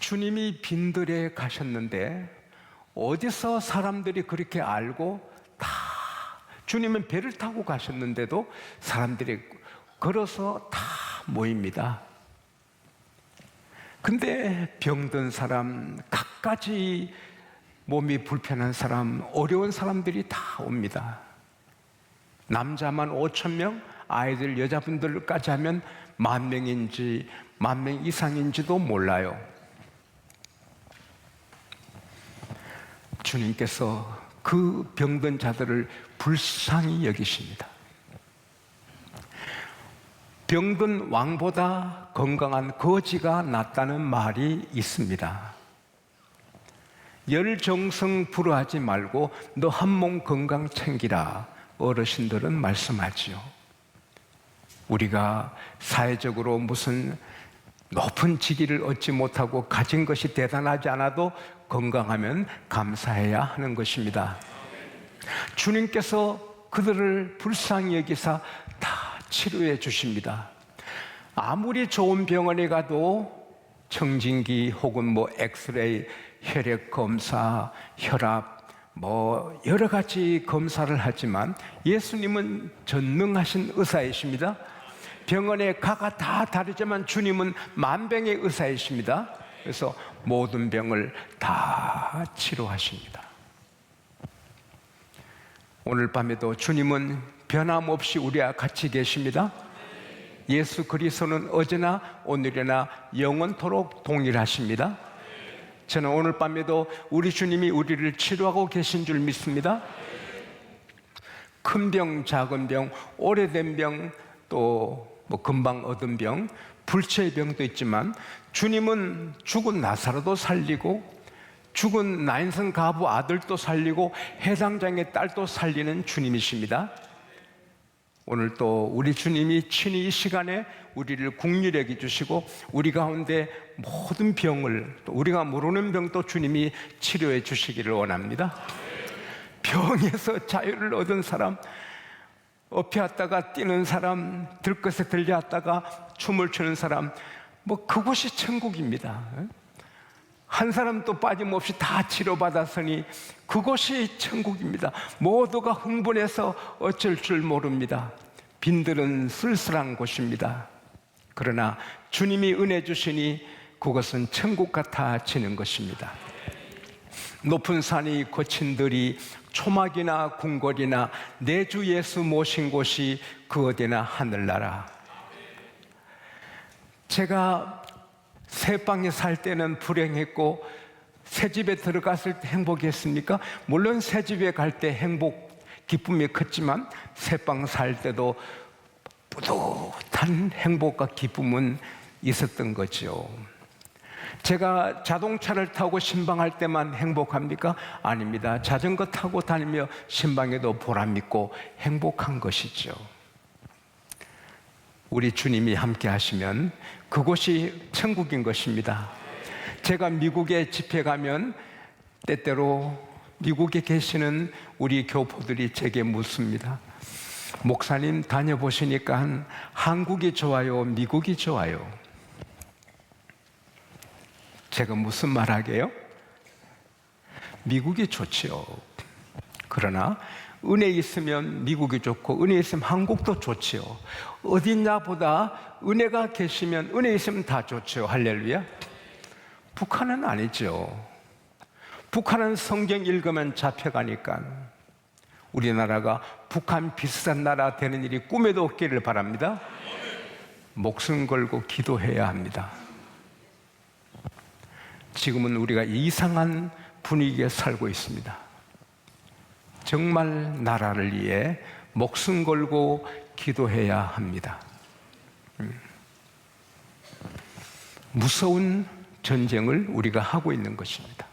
주님이 빈들에 가셨는데 어디서 사람들이 그렇게 알고 다 주님은 배를 타고 가셨는데도 사람들이 걸어서 다 모입니다. 근데 병든 사람, 갖가지 몸이 불편한 사람, 어려운 사람들이 다 옵니다. 남자만 5,000명, 아이들, 여자분들까지 하면 10,000명인지 10,000명 이상인지도 몰라요. 주님께서 그 병든 자들을 불쌍히 여기십니다. 병든 왕보다 건강한 거지가 낫다는 말이 있습니다. 열정성 불허하지 말고 너 한 몸 건강 챙기라, 어르신들은 말씀하지요. 우리가 사회적으로 무슨 높은 직위를 얻지 못하고 가진 것이 대단하지 않아도 건강하면 감사해야 하는 것입니다. 주님께서 그들을 불쌍히 여기사 다 치료해 주십니다. 아무리 좋은 병원에 가도 청진기 혹은 엑스레이, 혈액 검사, 혈압 여러 가지 검사를 하지만 예수님은 전능하신 의사이십니다. 병원에 가가 다 다르지만 주님은 만병의 의사이십니다. 그래서 모든 병을 다 치료하십니다. 오늘 밤에도 주님은 변함없이 우리와 같이 계십니다. 예수 그리스도는 어제나 오늘이나 영원토록 동일하십니다. 저는 오늘 밤에도 우리 주님이 우리를 치료하고 계신 줄 믿습니다. 큰 병, 작은 병, 오래된 병, 또 금방 얻은 병, 불치의 병도 있지만 주님은 죽은 나사로도 살리고 죽은 나인성 가부 아들도 살리고 해당장의 딸도 살리는 주님이십니다. 오늘 또 우리 주님이 친히 이 시간에 우리를 긍휼히 여겨주시고 우리 가운데 모든 병을, 또 우리가 모르는 병도 주님이 치료해 주시기를 원합니다. 병에서 자유를 얻은 사람, 엎혀왔다가 뛰는 사람, 들것에 들려왔다가 춤을 추는 사람, 그곳이 천국입니다. 한 사람도 빠짐없이 다 치료받았으니 그곳이 천국입니다. 모두가 흥분해서 어쩔 줄 모릅니다. 빈들은 쓸쓸한 곳입니다. 그러나 주님이 은혜 주시니 그것은 천국 같아지는 것입니다. 높은 산이 거친 들이 초막이나 궁궐이나 내 주 예수 모신 곳이 그 어디나 하늘나라. 제가 새방에 살 때는 불행했고 새집에 들어갔을 때 행복했습니까? 물론 새집에 갈 때 기쁨이 컸지만 새방 살 때도 뿌듯한 행복과 기쁨은 있었던 거죠. 제가 자동차를 타고 신방할 때만 행복합니까? 아닙니다. 자전거 타고 다니며 신방에도 보람있고 행복한 것이죠. 우리 주님이 함께 하시면 그곳이 천국인 것입니다. 제가 미국에 집회 가면 때때로 미국에 계시는 우리 교포들이 제게 묻습니다. 목사님 다녀보시니까 한국이 좋아요, 미국이 좋아요? 제가 무슨 말 하게요? 미국이 좋지요. 그러나 은혜 있으면 미국이 좋고 은혜 있으면 한국도 좋지요. 어딨냐보다 은혜가 계시면 은혜 있으면 다 좋지요. 할렐루야. 북한은 아니죠. 북한은 성경 읽으면 잡혀가니까 우리나라가 북한 비슷한 나라 되는 일이 꿈에도 없기를 바랍니다. 목숨 걸고 기도해야 합니다. 지금은 우리가 이상한 분위기에 살고 있습니다. 정말 나라를 위해 목숨 걸고 기도해야 합니다. 무서운 전쟁을 우리가 하고 있는 것입니다.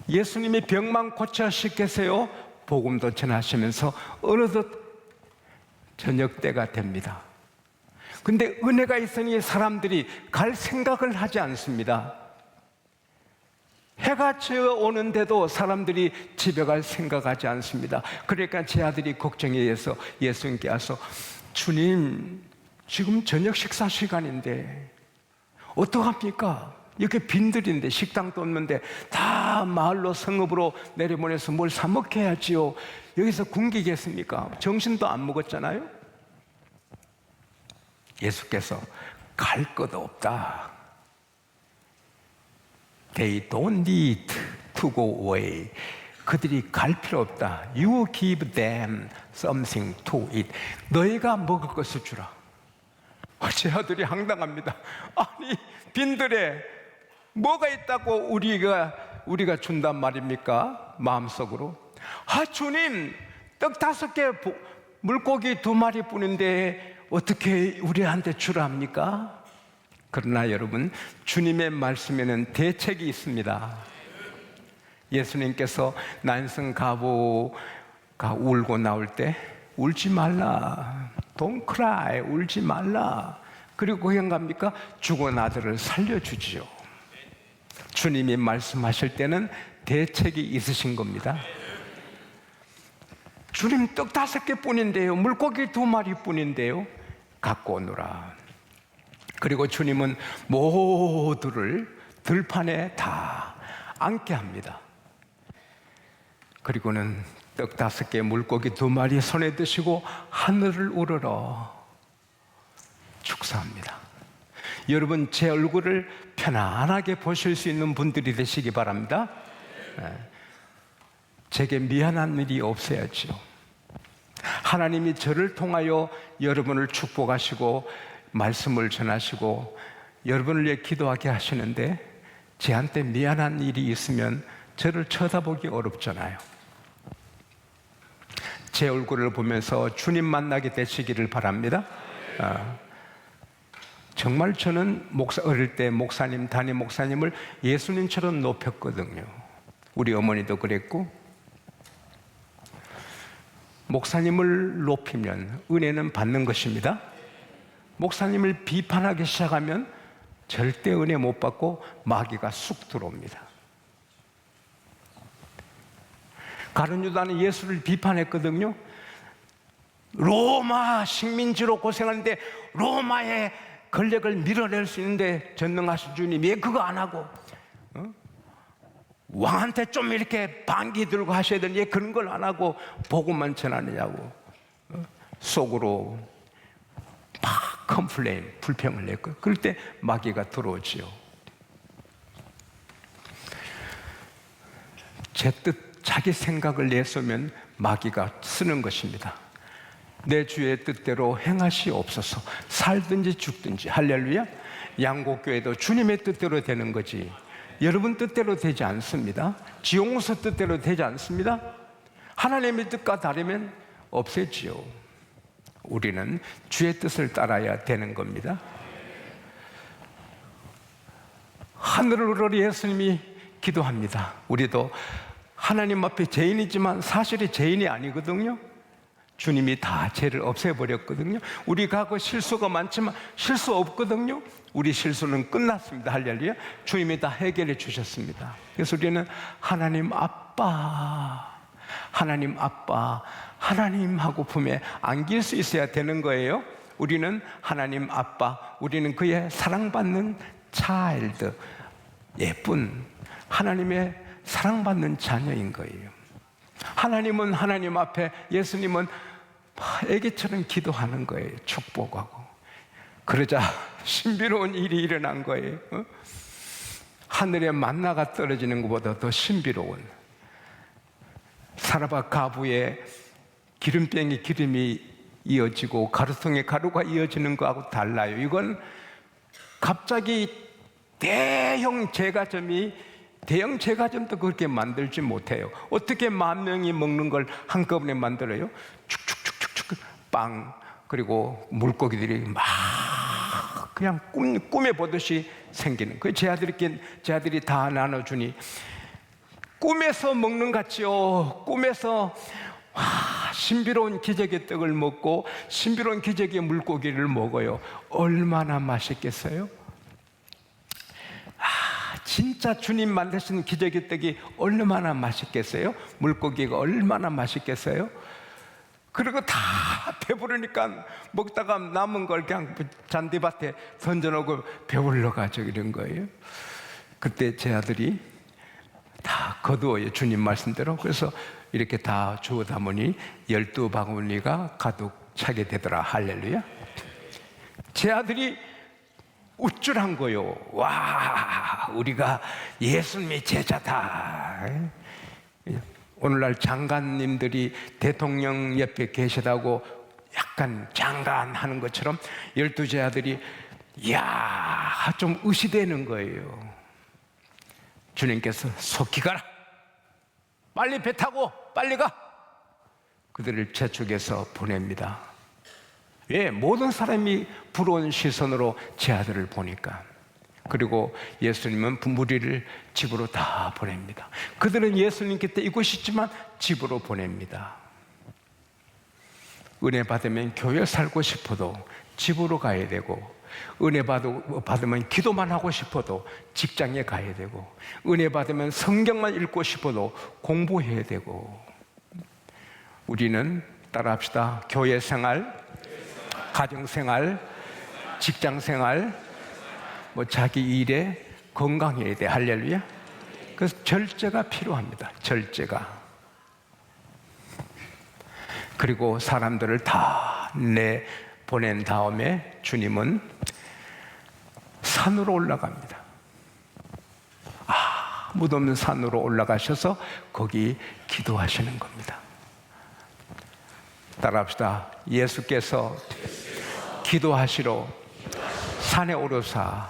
예수님이 병만 고쳐시키세요. 복음도 전하시면서 어느덧 저녁 때가 됩니다. 근데 은혜가 있으니 사람들이 갈 생각을 하지 않습니다. 해가 지어 오는데도 사람들이 집에 갈 생각하지 않습니다. 그러니까 제 아들이 걱정에 의해서 예수님께 와서 주님 지금 저녁 식사 시간인데 어떡합니까? 이렇게 빈들인데 식당도 없는데 다 마을로 성읍으로 내려보내서 뭘 사 먹혀야지요. 여기서 굶기겠습니까? 정신도 안 먹었잖아요. 예수께서 갈 것 없다. They don't need to go away. 그들이 갈 필요 없다. You give them something to eat. 너희가 먹을 것을 주라. 제 아들이 황당합니다. 아니, 빈들에 뭐가 있다고 우리가 준단 말입니까? 마음속으로. 주님, 떡 5개, 물고기 2마리 뿐인데 어떻게 우리한테 주랍니까? 그러나 여러분, 주님의 말씀에는 대책이 있습니다. 예수님께서 난성 가보가 울고 나올 때 울지 말라, Don't cry, 울지 말라. 그리고 그냥 갑니까? 죽은 아들을 살려주지요. 주님이 말씀하실 때는 대책이 있으신 겁니다. 주님, 떡 5개 뿐인데요, 물고기 2마리 뿐인데요, 갖고 오너라. 그리고 주님은 모두를 들판에 다 앉게 합니다. 그리고는 떡 5개, 물고기 2마리 손에 드시고 하늘을 우러러 축사합니다. 여러분, 제 얼굴을 편안하게 보실 수 있는 분들이 되시기 바랍니다. 제게 미안한 일이 없어야지요. 하나님이 저를 통하여 여러분을 축복하시고 말씀을 전하시고 여러분을 위해 기도하게 하시는데, 저한테 미안한 일이 있으면 저를 쳐다보기 어렵잖아요. 제 얼굴을 보면서 주님 만나게 되시기를 바랍니다. 정말 저는 어릴 때 목사님, 담임 목사님을 예수님처럼 높였거든요. 우리 어머니도 그랬고, 목사님을 높이면 은혜는 받는 것입니다. 목사님을 비판하기 시작하면 절대 은혜 못 받고 마귀가 쑥 들어옵니다. 가룟 유다는 예수를 비판했거든요. 로마 식민지로 고생하는데 로마의 권력을 밀어낼 수 있는데 전능하신 주님 왜 그거 안 하고 왕한테 좀 이렇게 반기 들고 하셔야 되는데 그런 걸 안 하고 복음만 전하느냐고 속으로 막 컴플레인, 불평을 냈고, 그럴 때 마귀가 들어오지요. 제 뜻, 자기 생각을 내쏘면 마귀가 쓰는 것입니다. 내 주의 뜻대로 행하시옵소서. 살든지 죽든지. 할렐루야. 양곡교회도 주님의 뜻대로 되는 거지 여러분 뜻대로 되지 않습니다. 지용서 뜻대로 되지 않습니다. 하나님의 뜻과 다르면 없애지요. 우리는 주의 뜻을 따라야 되는 겁니다. 하늘을 우러러 예수님이 기도합니다. 우리도 하나님 앞에 죄인이지만 사실이 죄인이 아니거든요. 주님이 다 죄를 없애버렸거든요. 우리가 하고 실수가 많지만 실수 없거든요. 우리 실수는 끝났습니다. 할렐루야. 주님이 다 해결해 주셨습니다. 그래서 우리는 하나님 아빠, 하나님 아빠, 하나님하고 품에 안길 수 있어야 되는 거예요. 우리는 하나님 아빠, 우리는 그의 사랑받는 차일드, 예쁜 하나님의 사랑받는 자녀인 거예요. 하나님은 하나님 앞에, 예수님은 애기처럼 기도하는 거예요. 축복하고. 그러자 신비로운 일이 일어난 거예요. 하늘에 만나가 떨어지는 것보다 더 신비로운, 사라밧 가부에 기름병에 기름이 이어지고 가루통에 가루가 이어지는 거하고 달라요. 이건 갑자기 대형 제과점도 그렇게 만들지 못해요. 어떻게 10,000명이 먹는 걸 한꺼번에 만들어요? 축축축축축 빵, 그리고 물고기들이 막 그냥 꿈에 보듯이 생기는 거예요. 제 아들이 다 나눠주니 꿈에서 먹는 같지요. 꿈에서 신비로운 기적의 떡을 먹고 신비로운 기적의 물고기를 먹어요. 얼마나 맛있겠어요? 진짜 주님 만드신 기적의 떡이 얼마나 맛있겠어요? 물고기가 얼마나 맛있겠어요? 그리고 다 배부르니까 먹다가 남은 걸 그냥 잔디밭에 던져놓고 배불러 가지고 이런 거예요. 그때 제 아들이 다 거두어요, 주님 말씀대로. 그래서 이렇게 다 주워 담으니 12바구니가 가득 차게 되더라. 할렐루야. 제 아들이 우쭐한 거요. 와, 우리가 예수님의 제자다. 오늘날 장관님들이 대통령 옆에 계시다고 약간 장관하는 것처럼 12 아들이 이야, 좀 의시되는 거예요. 주님께서 속히 가라, 빨리 배 타고 빨리 가. 그들을 재촉해서 보냅니다. 왜? 모든 사람이 부러운 시선으로 제 아들을 보니까. 그리고 예수님은 무리를 집으로 다 보냅니다. 그들은 예수님 곁에 있고 싶지만 집으로 보냅니다. 은혜 받으면 교회 살고 싶어도 집으로 가야 되고, 은혜 받으면 기도만 하고 싶어도 직장에 가야 되고, 은혜 받으면 성경만 읽고 싶어도 공부해야 되고. 우리는 따라합시다. 교회 생활, 가정 생활, 직장 생활, 자기 일에 건강해야 돼. 할렐루야. 그래서 절제가 필요합니다. 절제가. 그리고 사람들을 다 보낸 다음에 주님은 산으로 올라갑니다. 아무도 없는 산으로 올라가셔서 거기 기도하시는 겁니다. 따라합시다. 예수께서 기도하시러 산에 오르사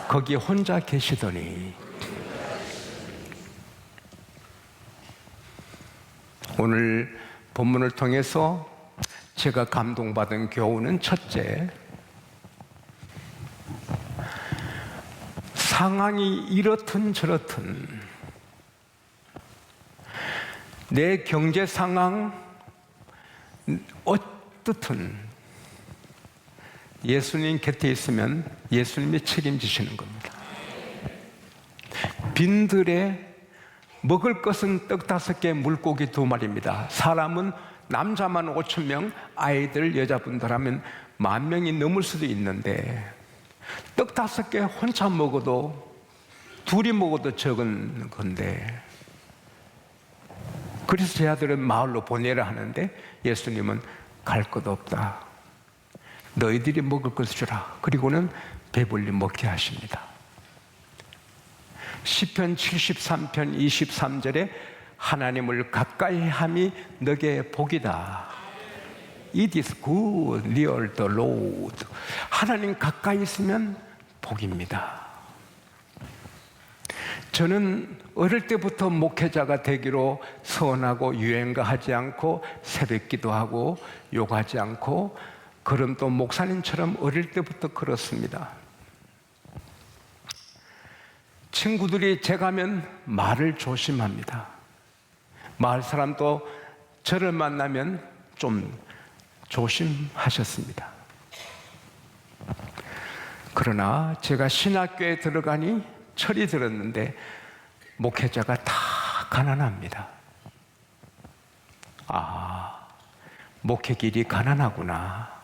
거기 혼자 계시더니. 오늘 본문을 통해서 제가 감동받은 교훈은 첫째, 상황이 이렇든 저렇든 내 경제 상황 어떻든 예수님 곁에 있으면 예수님이 책임지시는 겁니다. 빈들에 먹을 것은 떡 5개, 물고기 2마리입니다. 사람은 남자만 5,000명, 아이들, 여자분들 하면 10,000명이 넘을 수도 있는데 떡 5개 혼자 먹어도, 둘이 먹어도 적은 건데, 그래서 제 아들은 마을로 보내라 하는데 예수님은 갈 것 없다. 너희들이 먹을 것을 주라. 그리고는 배불리 먹게 하십니다. 시편 73편 23절에 하나님을 가까이 함이 너게 복이다. It is good near the Lord. 하나님 가까이 있으면 복입니다. 저는 어릴 때부터 목회자가 되기로 서원하고 유행가하지 않고 새벽기도 하고 욕하지 않고 걸음도 목사님처럼 어릴 때부터 걸었습니다. 친구들이 제가 하면 말을 조심합니다. 마을 사람도 저를 만나면 좀 조심하셨습니다. 그러나 제가 신학교에 들어가니 철이 들었는데 목회자가 다 가난합니다. 목회 길이 가난하구나.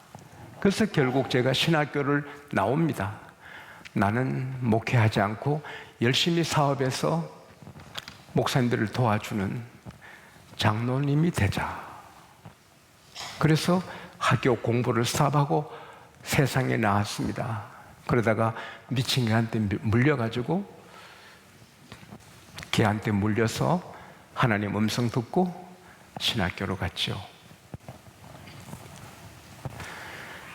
그래서 결국 제가 신학교를 나옵니다. 나는 목회하지 않고 열심히 사업해서 목사님들을 도와주는 장로님이 되자. 그래서 학교 공부를 스탑하고 세상에 나왔습니다. 그러다가 미친 개한테 물려가지고 개한테 물려서 하나님 음성 듣고 신학교로 갔죠.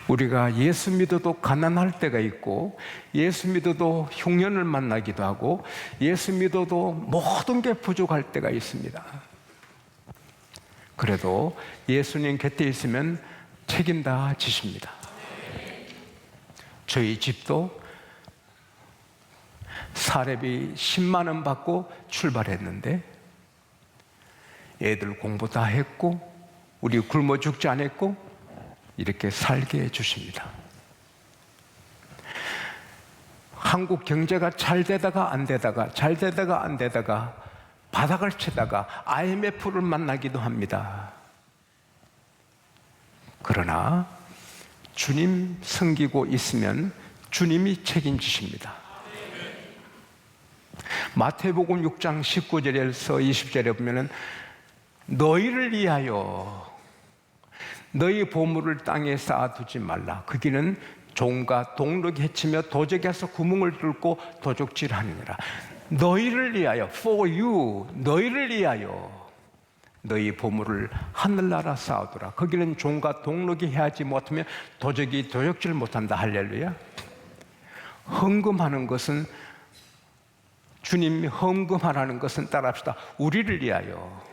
우리가 예수 믿어도 가난할 때가 있고, 예수 믿어도 흉년을 만나기도 하고, 예수 믿어도 모든 게 부족할 때가 있습니다. 그래도 예수님 곁에 있으면 책임 다 지십니다. 저희 집도 사례비 10만 원 받고 출발했는데 애들 공부 다 했고 우리 굶어 죽지 않았고 이렇게 살게 해주십니다. 한국 경제가 잘 되다가 안 되다가, 잘 되다가 안 되다가 바닥을 치다가 IMF를 만나기도 합니다. 그러나 주님 섬기고 있으면 주님이 책임지십니다. 마태복음 6장 19절에서 20절에 보면은 너희를 위하여 너희 보물을 땅에 쌓아두지 말라. 거기는 종과 동록이 해치며 도적에서 구멍을 뚫고 도적질하느니라. 너희를 위하여, for you, 너희를 위하여 너희 보물을 하늘나라 쌓아두라. 거기는 종과 동록이 해하지 못하며 도적이 도적질 못한다. 할렐루야. 헌금하는 것은, 주님이 헌금하라는 것은 따라합시다. 우리를 위하여,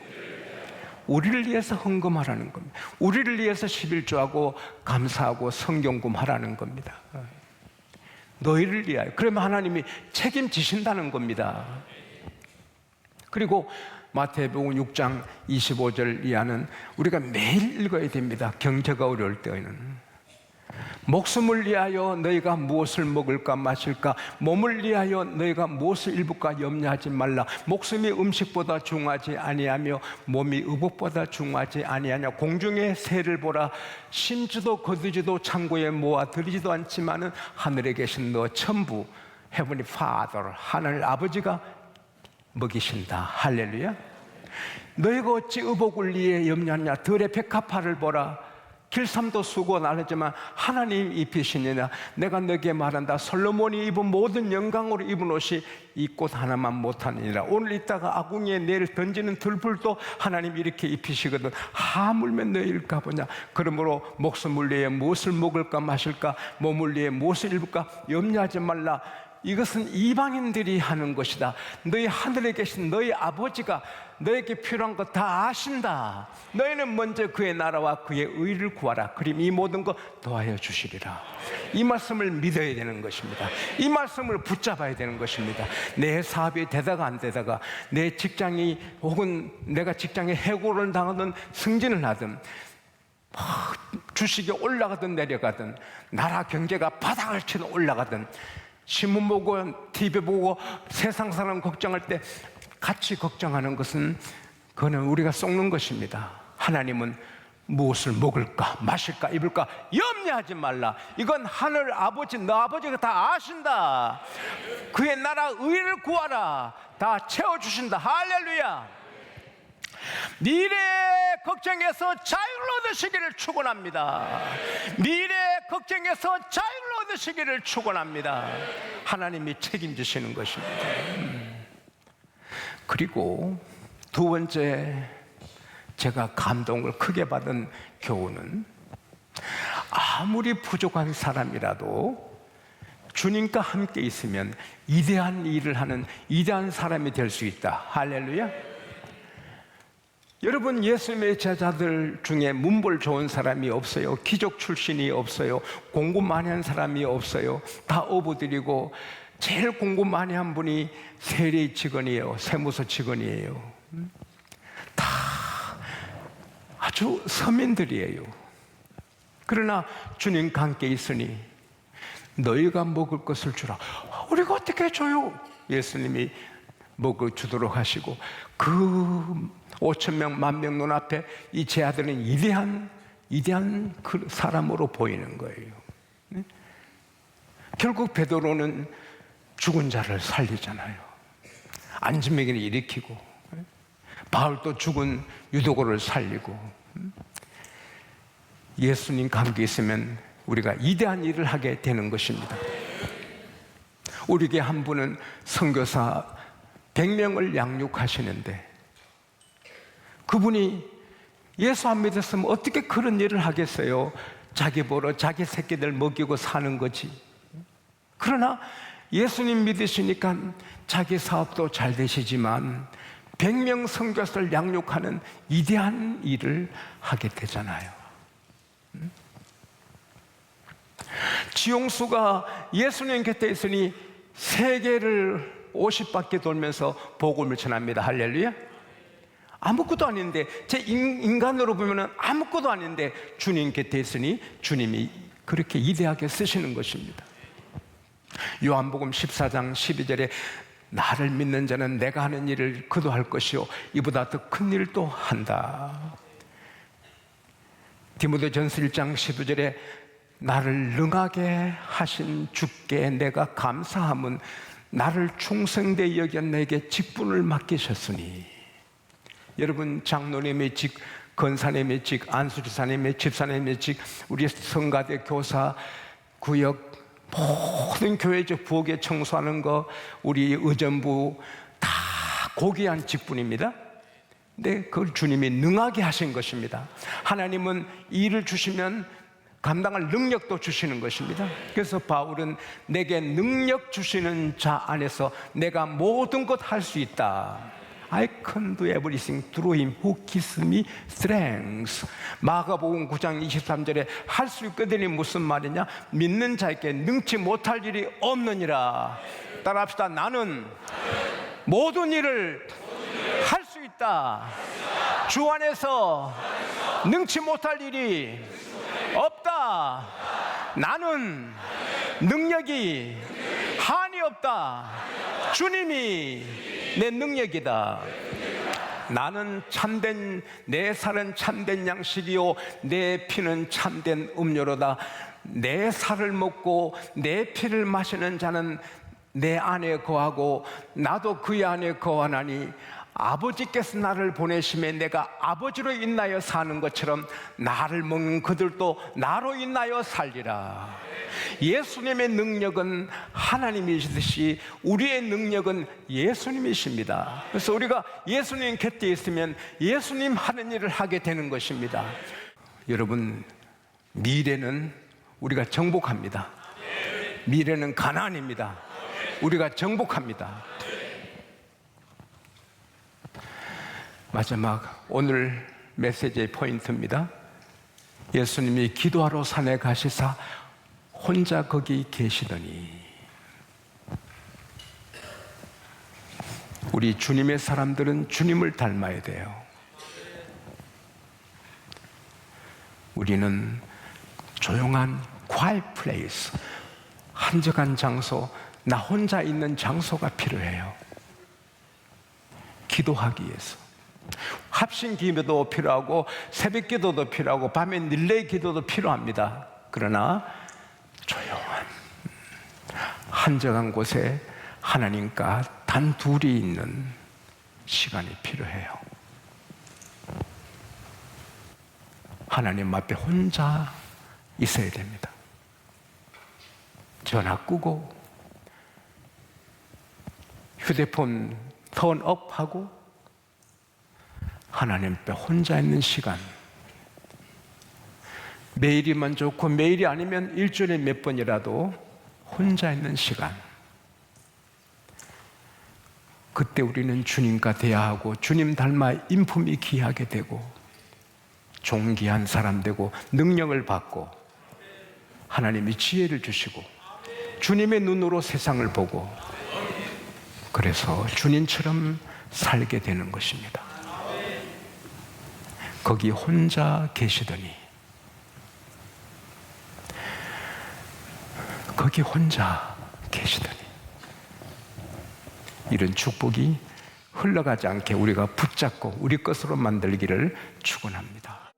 우리를 위해서 헌금하라는 겁니다. 우리를 위해서 11조하고 감사하고 성경금하라는 겁니다. 너희를 위하여. 그러면 하나님이 책임지신다는 겁니다. 그리고 마태복음 6장 25절 이하는 우리가 매일 읽어야 됩니다. 경제가 어려울 때에는. 목숨을 위하여 너희가 무엇을 먹을까 마실까, 몸을 위하여 너희가 무엇을 입을까 염려하지 말라. 목숨이 음식보다 중하지 아니하며 몸이 의복보다 중하지 아니하냐. 공중의 새를 보라. 심지도 거두지도 창고에 모아 들이지도 않지만은 하늘에 계신 너 천부, Heavenly Father, 하늘 아버지가 먹이신다. 할렐루야. 너희가 어찌 의복을 위해 염려하냐. 들의 백합화를 보라. 길삼도 수고 나르지만 하나님 입히시니라. 내가 너에게 말한다. 솔로몬이 입은 모든 영광으로 입은 옷이 이 꽃 하나만 못하느니라. 오늘 있다가 아궁이에 내일 던지는 들불도 하나님 이렇게 입히시거든. 하물며 너희일까 보냐. 그러므로 목숨을 위해 무엇을 먹을까 마실까, 몸을 위해 무엇을 입을까 염려하지 말라. 이것은 이방인들이 하는 것이다. 너희 하늘에 계신 너희 아버지가 너에게 필요한 것 다 아신다. 너희는 먼저 그의 나라와 그의 의를 구하라. 그럼 이 모든 것 더하여 주시리라. 이 말씀을 믿어야 되는 것입니다. 이 말씀을 붙잡아야 되는 것입니다. 내 사업이 되다가 안 되다가, 내 직장이 혹은 내가 직장에 해고를 당하든 승진을 하든, 주식이 올라가든 내려가든, 나라 경제가 바닥을 치고 올라가든, 신문 보고 TV 보고 세상 사람 걱정할 때 같이 걱정하는 것은, 그거는 우리가 속는 것입니다. 하나님은 무엇을 먹을까 마실까 입을까 염려하지 말라. 이건 하늘 아버지, 너 아버지가 다 아신다. 그의 나라 의를 구하라. 다 채워주신다. 할렐루야. 미래 걱정에서 자유를 얻으시기를 축원합니다. 미래 걱정에서 자유를 얻으시기를 축원합니다. 하나님이 책임지시는 것입니다. 그리고 두 번째 제가 감동을 크게 받은 교훈은, 아무리 부족한 사람이라도 주님과 함께 있으면 위대한 일을 하는 위대한 사람이 될 수 있다. 할렐루야. 여러분, 예수님의 제자들 중에 문벌 좋은 사람이 없어요. 귀족 출신이 없어요. 공부 많이 한 사람이 없어요. 다 어부들이고, 제일 공부 많이 한 분이 세리 직원이에요. 세무서 직원이에요. 다 아주 서민들이에요. 그러나 주님과 함께 있으니 너희가 먹을 것을 주라. 우리가 어떻게 줘요? 예수님이 먹어 주도록 하시고, 그 5,000명, 10,000명 눈앞에 이 제 아들은 위대한 그 사람으로 보이는 거예요. 결국 베드로는 죽은 자를 살리잖아요. 안진뱅이를 일으키고, 바울도 죽은 유도고를 살리고. 예수님과 함께 있으면 우리가 위대한 일을 하게 되는 것입니다. 우리에게 한 분은 선교사 100명을 양육하시는데, 그분이 예수 안 믿었으면 어떻게 그런 일을 하겠어요? 자기 보러 자기 새끼들 먹이고 사는 거지. 그러나 예수님 믿으시니까 자기 사업도 잘 되시지만 100명 선교사를 양육하는 위대한 일을 하게 되잖아요. 지용수가 예수님 곁에 있으니 세계를 50바퀴 돌면서 복음을 전합니다. 할렐루야. 아무것도 아닌데, 제 인간으로 보면 아무것도 아닌데 주님 곁에 있으니 주님이 그렇게 위대하게 쓰시는 것입니다. 요한복음 14장 12절에 나를 믿는 자는 내가 하는 일을 그도 할 것이요 이보다 더 큰 일도 한다. 디모데전서 1장 12절에 나를 능하게 하신 주께 내가 감사함은 나를 충성되이 여겨 내게 직분을 맡기셨으니. 여러분, 장로님의 직, 권사님의 직, 안수지사님의 집사님의 직, 우리 성가대 교사, 구역, 모든 교회적 부엌에 청소하는 거, 우리 의전부 다 고귀한 직분입니다. 근데 그걸 주님이 능하게 하신 것입니다. 하나님은 일을 주시면 감당할 능력도 주시는 것입니다. 그래서 바울은 내게 능력 주시는 자 안에서 내가 모든 것 할 수 있다. I can do everything through him who gives me strength. 마가복음 9장 23절에 할 수 있거든이 무슨 말이냐? 믿는 자에게 능치 못할 일이 없느니라. 따라합시다. 나는 모든 일을 할 수 있다. 주 안에서 능치 못할 일이 없다. 나는 능력이 한이 없다. 주님이 내 능력이다. 나는 참된, 내 살은 참된 양식이요 내 피는 참된 음료로다. 내 살을 먹고 내 피를 마시는 자는 내 안에 거하고 나도 그의 안에 거하나니 아버지께서 나를 보내심에 내가 아버지로 인하여 사는 것처럼 나를 먹는 그들도 나로 인하여 살리라. 예수님의 능력은 하나님이시듯이 우리의 능력은 예수님이십니다. 그래서 우리가 예수님 곁에 있으면 예수님 하는 일을 하게 되는 것입니다. 여러분, 미래는 우리가 정복합니다. 미래는 가나안입니다. 우리가 정복합니다. 마지막 오늘 메시지의 포인트입니다. 예수님이 기도하러 산에 가시사 혼자 거기 계시더니. 우리 주님의 사람들은 주님을 닮아야 돼요. 우리는 조용한 quiet place, 한적한 장소, 나 혼자 있는 장소가 필요해요. 기도하기 위해서. 합심 기도도 필요하고 새벽 기도도 필요하고 밤에 릴레이 기도도 필요합니다. 그러나 조용한 한적한 곳에 하나님과 단둘이 있는 시간이 필요해요. 하나님 앞에 혼자 있어야 됩니다. 전화 끄고 휴대폰 턴업하고 하나님 앞에 혼자 있는 시간. 매일이면 좋고 매일이 아니면 일주일에 몇 번이라도 혼자 있는 시간. 그때 우리는 주님과 대화하고 주님 닮아 인품이 귀하게 되고 존귀한 사람 되고 능력을 받고 하나님이 지혜를 주시고 주님의 눈으로 세상을 보고 그래서 주님처럼 살게 되는 것입니다. 거기 혼자 계시더니, 거기 혼자 계시더니, 이런 축복이 흘러가지 않게 우리가 붙잡고 우리 것으로 만들기를 축원합니다.